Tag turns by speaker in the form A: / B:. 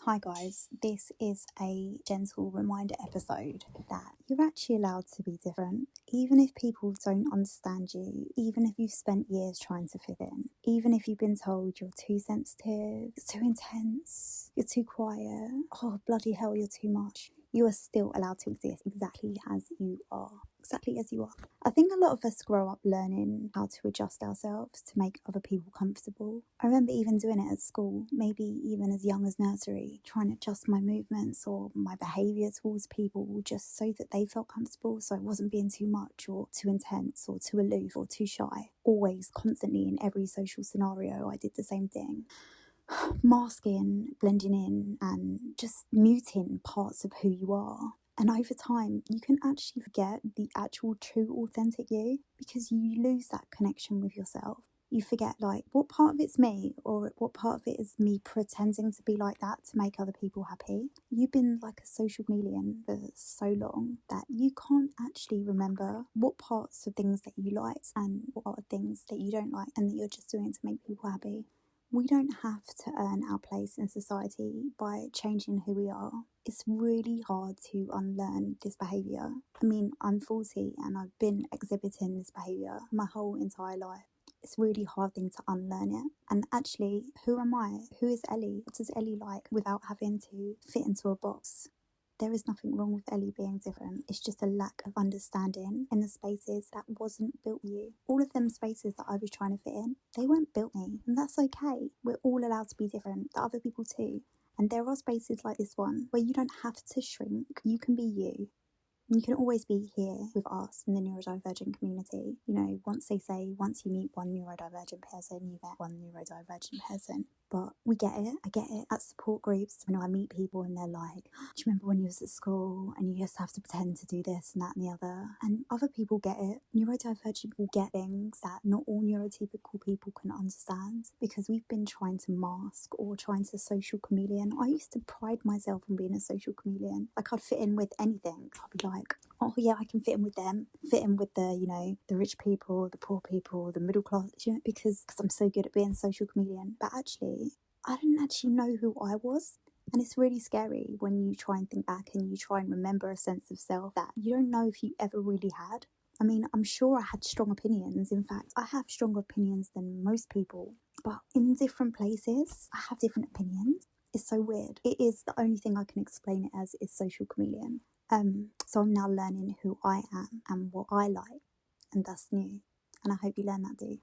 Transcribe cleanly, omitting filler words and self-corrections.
A: Hi guys, this is a gentle reminder episode that you're actually allowed to be different, even if people don't understand you, even if you've spent years trying to fit in, even if you've been told you're too sensitive, you're too intense, you're too quiet, oh bloody hell, you're too much. You are still allowed to exist exactly as you are. Exactly as you are. I think a lot of us grow up learning how to adjust ourselves to make other people comfortable. I remember even doing it at school, maybe even as young as nursery, trying to adjust my movements or my behaviour towards people just so that they felt comfortable, so I wasn't being too much or too intense or too aloof or too shy. Always, constantly, in every social scenario, I did the same thing. Masking, blending in, and just muting parts of who you are. And over time, you can actually forget the actual true authentic you because you lose that connection with yourself. You forget, like, what part of it's me or what part of it is me pretending to be like that to make other people happy. You've been like a social chameleon for so long that you can't actually remember what parts of things that you liked and what are things that you don't like and that you're just doing to make people happy. We don't have to earn our place in society by changing who we are. It's really hard to unlearn this behaviour. I mean, I'm 40 and I've been exhibiting this behaviour my whole entire life. It's a really hard thing to unlearn it. And actually, who am I? Who is Ellie? What does Ellie like without having to fit into a box? There is nothing wrong with Ellie being different. It's just a lack of understanding in the spaces that wasn't built for you. All of them spaces that I was trying to fit in, they weren't built me. And that's okay. We're all allowed to be different. The other people too. And there are spaces like this one where you don't have to shrink. You can be you. And you can always be here with us in the neurodivergent community. You know, once you meet one neurodivergent person, you get one neurodivergent person. But we get it. I get it. At support groups, I meet people and they're like, do you remember when you was at school and you just have to pretend to do this and that and the other? And other people get it. Neurodivergent people get things that not all neurotypical people can understand because we've been trying to mask or trying to social chameleon. I used to pride myself on being a social chameleon. Like, I'd fit in with anything. I'd be like, oh yeah, I can fit in with them, fit in with the, the rich people, the poor people, the middle class, because I'm so good at being a social chameleon. But actually, I didn't actually know who I was. And it's really scary when you try and think back and you try and remember a sense of self that you don't know if you ever really had. I mean, I'm sure I had strong opinions. In fact, I have stronger opinions than most people. But in different places, I have different opinions. It's so weird. It is the only thing I can explain it as is social chameleon. So I'm now learning who I am and what I like, and that's new. And I hope you learn that too.